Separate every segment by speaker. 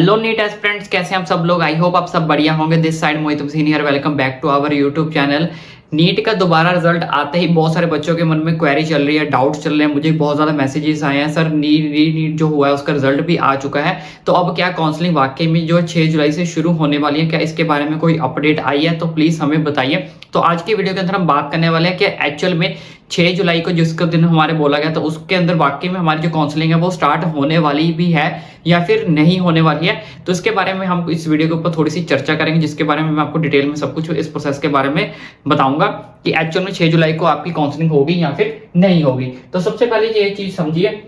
Speaker 1: Hello NEET aspirants, कैसे हैं आप सब लोग। आई होप आप सब बढ़िया होंगे। This side Mohit Hussain here, welcome back to our YouTube channel. NEET का दोबारा रिजल्ट आते ही बहुत सारे बच्चों के मन में क्वेरी चल रही है, डाउट्स चल रहे हैं। मुझे बहुत ज्यादा मैसेजेस आए हैं, सर नीट जो हुआ है उसका रिजल्ट भी आ चुका है, तो अब क्या काउंसलिंग वाकई में जो 6 जुलाई से शुरू होने वाली है, क्या इसके बारे में कोई अपडेट आई है? तो प्लीज हमें बताइए। तो आज की वीडियो के अंदर हम बात करने वाले हैं कि एक्चुअल में 6 जुलाई को जिसका दिन हमारे बोला गया था उसके अंदर वाकई में हमारी जो काउंसलिंग है वो स्टार्ट होने वाली भी है या फिर नहीं होने वाली है। तो इसके बारे में हम इस वीडियो के ऊपर थोड़ी सी चर्चा करेंगे, जिसके बारे में मैं आपको डिटेल में सब कुछ इस प्रोसेस के बारे में बताऊंगा कि एक्चुअल में 6 जुलाई को आपकी काउंसलिंग होगी या फिर नहीं होगी। तो सबसे पहले ये चीज समझिए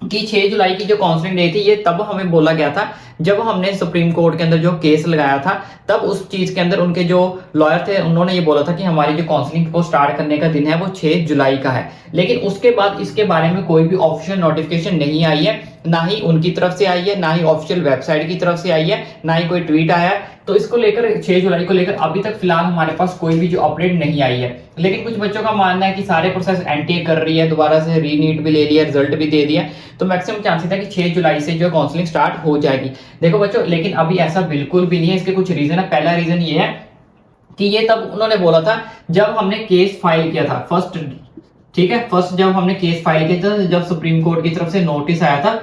Speaker 1: कि 6 जुलाई की जो काउंसलिंग डे थी ये तब हमें बोला गया था जब हमने सुप्रीम कोर्ट के अंदर जो केस लगाया था, तब उस चीज के अंदर उनके जो लॉयर थे उन्होंने ये बोला था कि हमारी जो काउंसलिंग को स्टार्ट करने का दिन है वो 6 जुलाई का है। लेकिन उसके बाद इसके बारे में कोई भी ऑफिशियल नोटिफिकेशन नहीं आई है, ना ही उनकी तरफ से आई है, ना ही ऑफिशियल वेबसाइट की तरफ से आई है, ना ही कोई ट्वीट आया है। तो इसको लेकर 6 जुलाई को लेकर अभी तक फिलहाल हमारे पास कोई भी जो अपडेट नहीं आई है। लेकिन कुछ बच्चों का मानना है कि सारे प्रोसेस एनटीए कर रही है, दोबारा से रीनीट भी ले लिया, रिजल्ट भी दे दिया, तो मैक्सिमम चांसेस है कि 6 जुलाई से जो काउंसलिंग स्टार्ट हो जाएगी। देखो बच्चों, लेकिन अभी ऐसा बिल्कुल भी नहीं है। इसके कुछ रीजन है। पहला रीजन ये है कि ये तब उन्होंने बोला था जब हमने केस फाइल किया था फर्स्ट, ठीक है, फर्स्ट जब हमने केस फाइल किया था, जब सुप्रीम कोर्ट की तरफ से नोटिस आया था,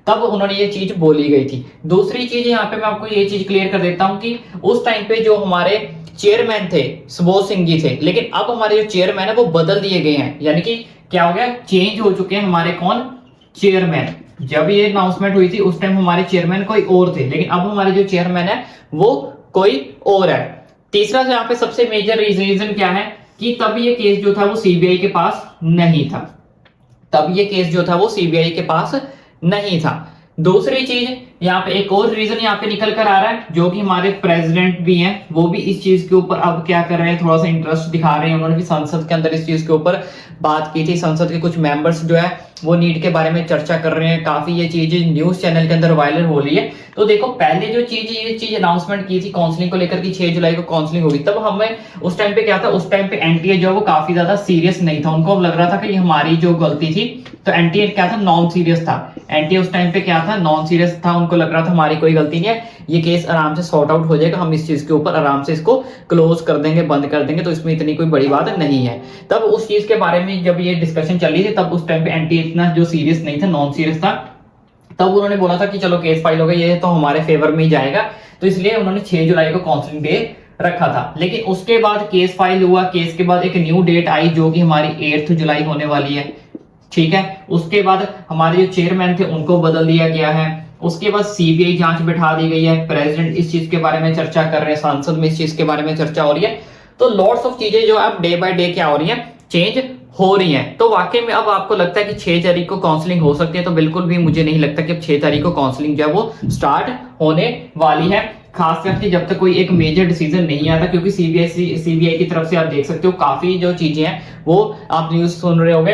Speaker 1: तब उन्होंने ये चीज बोली गई थी। दूसरी चीज यहाँ पे मैं आपको ये चीज क्लियर कर देता हूं कि उस टाइम पे जो हमारे चेयरमैन थे सुबोध सिंह जी थे, लेकिन अब हमारे जो चेयरमैन है वो बदल दिए गए हैं। यानी कि क्या हो गया, चेंज हो चुके हैं हमारे कौन, चेयरमैन। जब ये अनाउंसमेंट हुई थी उस टाइम हमारे चेयरमैन कोई और थे, लेकिन अब हमारे जो चेयरमैन है वो कोई और है। तीसरा यहाँ पे सबसे मेजर रीजन क्या है कि तब ये केस जो था वो सीबीआई के पास नहीं था, तब ये केस जो था वो सीबीआई के पास नहीं था। दूसरी चीज यहाँ पे एक और रीजन यहाँ पे निकल कर आ रहा है, जो कि हमारे प्रेसिडेंट भी हैं, वो भी इस चीज के ऊपर अब क्या कर रहे हैं, थोड़ा सा इंटरेस्ट दिखा रहे हैं। उन्होंने भी संसद के अंदर इस चीज के ऊपर बात की थी। संसद के कुछ मेंबर्स जो है वो नीट के बारे में चर्चा कर रहे हैं, काफी ये चीज न्यूज चैनल के अंदर वायरल हो रही है। तो देखो, पहले जो ये चीज अनाउंसमेंट की थी काउंसलिंग को लेकर कि 6 जुलाई को काउंसलिंग होगी, तब हमें उस टाइम पे क्या था, उस टाइम पे एनटीए जो है वो काफी ज्यादा सीरियस नहीं था। उनको लग रहा था कि हमारी जो गलती थी, तो एनटीए क्या था, नॉन सीरियस था। एनटीए उस टाइम पे क्या था, नॉन सीरियस था। उनको लग रहा था हमारी कोई गलती नहीं है, ये केस आराम से सॉर्ट आउट हो जाएगा, हम इस चीज के ऊपर आराम से इसको क्लोज कर देंगे, बंद कर देंगे, तो इसमें इतनी कोई बड़ी बात नहीं है। तब उस चीज के बारे में जब ये डिस्कशन चल रही थी, तब उस टाइम पे एनटीए इतना जो सीरियस नहीं था, नॉन सीरियस था। तब उन्होंने बोला था कि चलो केस फाइल हो गया, ये तो हमारे फेवर में ही जाएगा, तो इसलिए उन्होंने 6 जुलाई को काउंसलिंग डे रखा था। लेकिन उसके बाद केस फाइल हुआ, केस के बाद एक न्यू डेट आई जो कि हमारी 8 जुलाई होने वाली है, ठीक है। उसके बाद हमारे जो चेयरमैन थे उनको बदल दिया गया है। उसके बाद सीबीआई जांच बिठा दी गई है, प्रेसिडेंट इस चीज के बारे में चर्चा कर रहे हैं, सांसद में इस चीज के बारे में चर्चा हो रही है। तो लॉट्स ऑफ चीजें जो अब डे बाय डे क्या हो रही है, चेंज हो रही हैं। तो वाकई में अब आपको लगता है कि 6 तारीख को काउंसलिंग हो सकती है, तो बिल्कुल भी मुझे नहीं लगता कि अब 6 तारीख को काउंसलिंग जो है वो स्टार्ट होने वाली है, खास करके जब तक कोई एक मेजर डिसीजन नहीं आता। क्योंकि सीबीआई की तरफ से आप देख सकते हो काफी जो चीजें हैं वो आप न्यूज सुन रहे होंगे,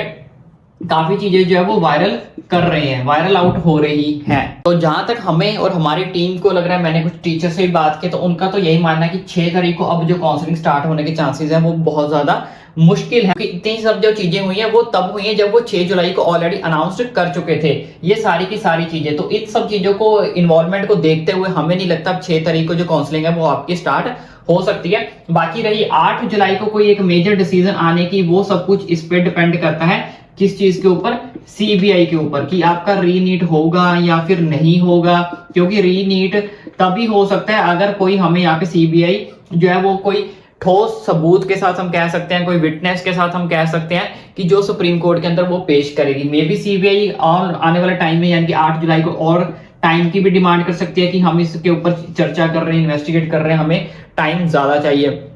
Speaker 1: काफी चीजें जो है वो वायरल कर रहे हैं, वायरल आउट हो रही है। तो जहां तक हमें और हमारी टीम को लग रहा है, मैंने कुछ टीचर से भी बात की, तो उनका तो यही मानना है कि 6 तारीख को अब जो काउंसलिंग स्टार्ट होने के चांसेस हैं वो बहुत ज्यादा मुश्किल है। इतनी सब जो चीजें हुई हैं वो तब हुई हैं जब वो 6 जुलाई को ऑलरेडी अनाउंस कर चुके थे, ये सारी की सारी चीजें। तो इन सब चीजों को, इन्वॉल्वमेंट को देखते हुए हमें नहीं लगता 6 तारीख को जो काउंसलिंग है वो आपकी स्टार्ट हो सकती है। बाकी रही 8 जुलाई को कोई एक मेजर डिसीजन आने की, वो सब कुछ इस पे डिपेंड करता है, किस चीज के ऊपर, सीबीआई के ऊपर, कि आपका रीनीट होगा या फिर नहीं होगा। क्योंकि रीनीट तभी हो सकता है अगर कोई हमें यहाँ पे सीबीआई जो है वो कोई ठोस सबूत के साथ हम कह सकते हैं, कोई विटनेस के साथ हम कह सकते हैं कि जो सुप्रीम कोर्ट के अंदर वो पेश करेगी। मे बी सीबीआई और आने वाले टाइम में यानी कि 8 जुलाई को और टाइम की भी डिमांड कर सकती है कि हम इसके ऊपर चर्चा कर रहे हैं, इन्वेस्टिगेट कर रहे हैं, हमें टाइम ज्यादा चाहिए।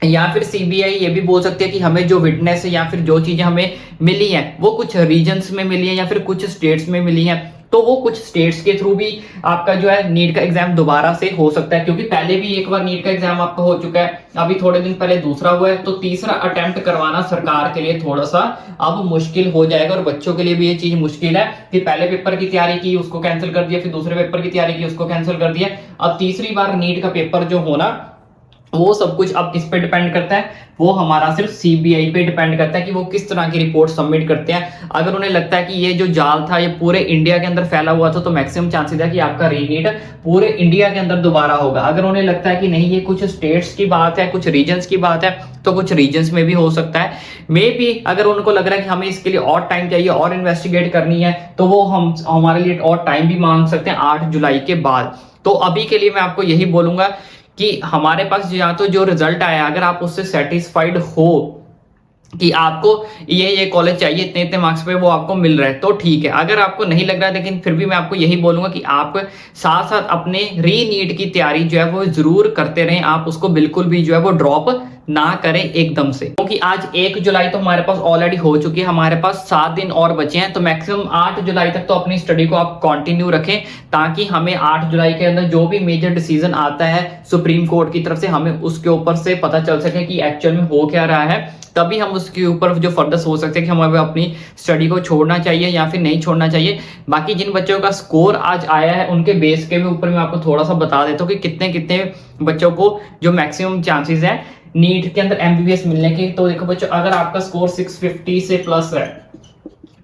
Speaker 1: या फिर सीबीआई ये भी बोल सकती है कि हमें जो विटनेस है या फिर जो चीजें हमें मिली हैं वो कुछ रीजन्स में मिली हैं या फिर कुछ स्टेट्स में मिली हैं, तो वो कुछ स्टेट्स के थ्रू भी आपका जो है नीट का एग्जाम दोबारा से हो सकता है। क्योंकि पहले भी एक बार नीट का एग्जाम आपका हो चुका है, अभी थोड़े दिन पहले दूसरा हुआ है, तो तीसरा अटेम्प्ट करवाना सरकार के लिए थोड़ा सा अब मुश्किल हो जाएगा। और बच्चों के लिए भी ये चीज मुश्किल है कि पहले पेपर की तैयारी की, उसको कैंसिल कर दिया, फिर दूसरे पेपर की तैयारी की, उसको कैंसिल कर दिया, अब तीसरी बार नीट का पेपर जो होना वो सब कुछ अब किस पे डिपेंड करता है, वो हमारा सिर्फ सीबीआई पे डिपेंड करता है कि वो किस तरह की रिपोर्ट सबमिट करते हैं। अगर उन्हें लगता है कि ये जो जाल था ये पूरे इंडिया के अंदर फैला हुआ था, तो मैक्सिमम चांसेस है कि आपका रीनीट पूरे इंडिया के अंदर दोबारा होगा। अगर उन्हें लगता है कि नहीं ये कुछ स्टेट्स की बात है, कुछ रीजन्स की बात है, तो कुछ रीजन्स में भी हो सकता है। मे बी अगर उनको लग रहा है कि हमें इसके लिए और टाइम चाहिए और इन्वेस्टिगेट करनी है, तो वो हम हमारे लिए और टाइम भी मांग सकते हैं 8 जुलाई के बाद। तो अभी के लिए मैं आपको यही बोलूंगा कि हमारे पास या तो जो रिजल्ट आया अगर आप उससे सेटिस्फाइड हो कि आपको ये कॉलेज चाहिए इतने इतने मार्क्स पे, वो आपको मिल रहा है, तो ठीक है। अगर आपको नहीं लग रहा है, लेकिन फिर भी मैं आपको यही बोलूंगा कि आप साथ साथ अपने री नीट की तैयारी जो है वो जरूर करते रहें। आप उसको बिल्कुल भी जो है वो ड्रॉप ना करें एकदम से, क्योंकि आज 1 जुलाई तो हमारे पास ऑलरेडी हो चुकी है, हमारे पास 7 दिन और बचे हैं। तो मैक्सिमम 8 जुलाई तक तो अपनी स्टडी को आप कंटिन्यू रखें, ताकि हमें 8 जुलाई के अंदर जो भी मेजर डिसीजन आता है सुप्रीम कोर्ट की तरफ से, हमें उसके ऊपर से पता चल सके कि एक्चुअल में हो क्या रहा है। तभी हम उसके ऊपर जो फर्दर सोच सकते हैं कि हमें अपनी स्टडी को छोड़ना चाहिए या फिर नहीं छोड़ना चाहिए। बाकी जिन बच्चों का स्कोर आज आया है उनके बेस के भी ऊपर मैं आपको थोड़ा सा बता देता हूँ कि कितने कितने बच्चों को जो मैक्सिमम चांसेस है नीट के अंदर एमबीबीएस मिलने के। तो देखो बच्चों, अगर आपका स्कोर 650 से प्लस है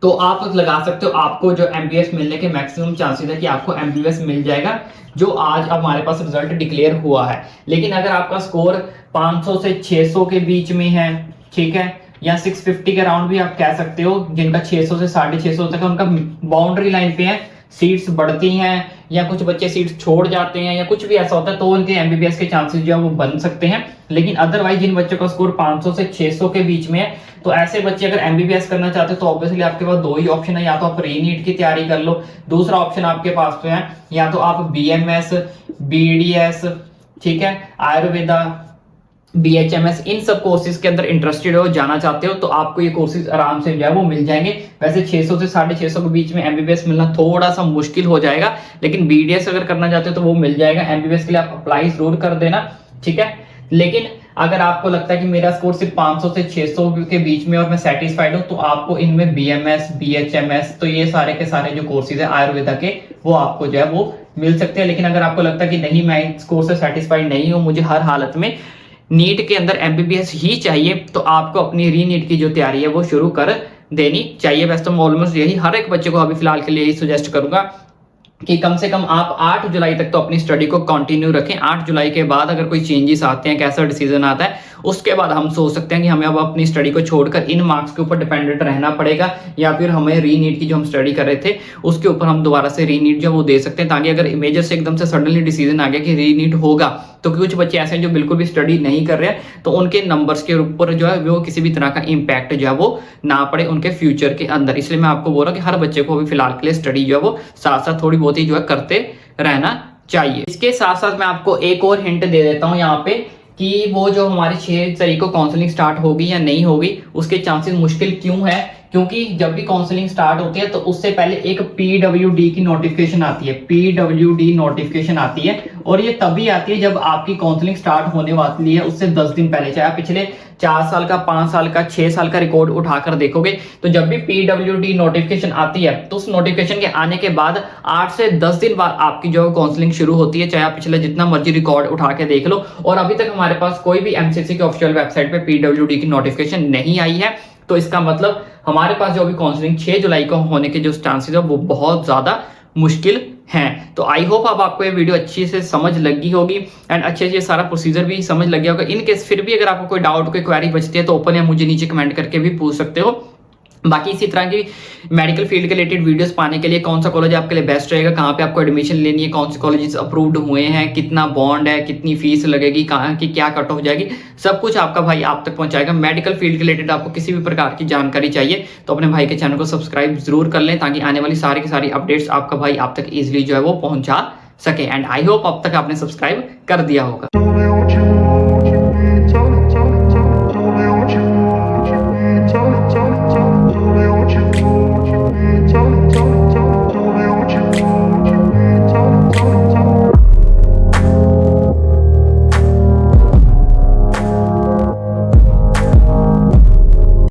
Speaker 1: तो आप लगा सकते हो आपको जो एमबीबीएस मिलने के मैक्सिमम चांसेस है कि आपको एमबीबीएस मिल जाएगा, जो आज हमारे पास रिजल्ट डिक्लेयर हुआ है। लेकिन अगर आपका स्कोर 500 से 600 के बीच में है, ठीक है, या 650 के अराउंड भी आप कह सकते हो, जिनका 600 से 650 तक उनका बाउंड्री लाइन पे है, सीट्स बढ़ती हैं या कुछ बच्चे सीट्स छोड़ जाते हैं या कुछ भी ऐसा होता है, तो उनके एमबीबीएस के चांसेस जो है वो बन सकते हैं। लेकिन अदरवाइज जिन बच्चों का स्कोर 500 से 600 के बीच में है, तो ऐसे बच्चे अगर एमबीबीएस करना चाहते हैं तो ऑब्वियसली आपके पास 2 ही ऑप्शन है, या तो आप री नीट की तैयारी कर लो, दूसरा ऑप्शन आपके पास तो है या तो आप बीएमएस, बीडीएस, ठीक है, आयुर्वेदा, BHMS, इन सब कोर्सेज के अंदर इंटरेस्टेड हो, जाना चाहते हो, तो आपको ये कोर्सेज आराम से जो है वो मिल जाएंगे। वैसे 600 से 650 के बीच में एमबीबीएस मिलना थोड़ा सा मुश्किल हो जाएगा, लेकिन BDS अगर करना चाहते हो तो वो मिल जाएगा। एमबीबीएस के लिए आप अप्लाई जरूर कर देना, ठीक है। लेकिन अगर आपको लगता है कि मेरा स्कोर सिर्फ 500 से 600 के बीच में और मैं सेटिस्फाइड हूं, तो आपको इनमें BMS, BHMS, तो ये सारे के सारे जो कोर्सेज है आयुर्वेदा के, वो आपको जो है वो मिल सकते हैं। लेकिन अगर आपको लगता है कि नहीं, मैं इस कोर्स से सेटिस्फाइड नहीं हूं, मुझे हर हालत में नीट के अंदर एमबीबीएस ही चाहिए, तो आपको अपनी री नीट की जो तैयारी है वो शुरू कर देनी चाहिए। वैसे तो मैं ऑलमोस्ट यही हर एक बच्चे को अभी फिलहाल के लिए यही सजेस्ट करूंगा कि कम से कम आप 8 जुलाई तक तो अपनी स्टडी को कंटिन्यू रखें। 8 जुलाई के बाद अगर कोई चेंजेस आते हैं, कैसा डिसीजन आता है, उसके बाद हम सोच सकते हैं कि हमें अब अपनी स्टडी को छोड़कर इन मार्क्स के ऊपर डिपेंडेंट रहना पड़ेगा, या फिर हमें री नीट की जो हम स्टडी कर रहे थे उसके ऊपर हम दोबारा से री नीट जो वो दे सकते हैं, ताकि अगर इमेजर से एकदम से सडनली डिसीजन आ गया कि री नीट होगा, तो कुछ बच्चे ऐसे हैं जो बिल्कुल भी स्टडी नहीं कर रहे हैं, तो उनके नंबर्स के ऊपर जो है वो किसी भी तरह का इंपैक्ट जो है वो ना पड़े उनके फ्यूचर के अंदर। इसलिए मैं आपको बोल रहा हूँ कि हर बच्चे को भी फिलहाल के लिए स्टडी जो है वो साथ साथ थोड़ी बहुत ही जो है करते रहना चाहिए। इसके साथ साथ मैं आपको एक और हिंट दे देता हूँ यहाँ पे कि वो जो हमारी 6 तारीख को काउंसलिंग स्टार्ट होगी या नहीं होगी, उसके चांसेस मुश्किल क्यों है, क्योंकि जब भी काउंसलिंग स्टार्ट होती है तो उससे पहले एक PWD की नोटिफिकेशन आती है, PWD नोटिफिकेशन आती है, और ये तभी आती है जब आपकी काउंसलिंग स्टार्ट होने वाली है उससे 10 दिन पहले। चाहे आप पिछले 4 साल का, 5 साल का, 6 साल का रिकॉर्ड उठाकर देखोगे, तो जब भी PWD नोटिफिकेशन आती है तो उस नोटिफिकेशन के आने के बाद 8 से 10 दिन बाद आपकी जो काउंसलिंग शुरू होती है, चाहे आप पिछले जितना मर्जी रिकॉर्ड उठा के देख लो। और अभी तक हमारे पास कोई भी MCC के ऑफिशियल वेबसाइट पे PWD की नोटिफिकेशन नहीं आई है, तो इसका मतलब हमारे पास जो भी काउंसलिंग 6 जुलाई को होने के जो चांसेस है वो बहुत ज्यादा मुश्किल हैं। तो आई होप अब आपको ये वीडियो अच्छी से समझ लगी होगी एंड अच्छे से सारा प्रोसीजर भी समझ लग गया होगा। इन केस फिर भी अगर आपको कोई डाउट, कोई क्वेरी बचती है तो ओपन या मुझे नीचे कमेंट करके भी पूछ सकते हो। बाकी इसी तरह की मेडिकल फील्ड के रिलेटेड वीडियोस पाने के लिए कौन सा कॉलेज आपके लिए बेस्ट रहेगा, कहाँ पे आपको एडमिशन लेनी है, कौन से कॉलेजेस अप्रूव्ड हुए हैं, कितना बॉन्ड है, कितनी फीस लगेगी, कहाँ की क्या कट ऑफ जाएगी, सब कुछ आपका भाई आप तक पहुंचाएगा। मेडिकल फील्ड के रिलेटेड आपको किसी भी प्रकार की जानकारी चाहिए तो अपने भाई के चैनल को सब्सक्राइब जरूर कर लें, ताकि आने वाली सारी की सारी अपडेट्स आपका भाई आप तक ईजिली जो है वो पहुंचा सके। एंड आई होप अब तक आपने सब्सक्राइब कर दिया होगा।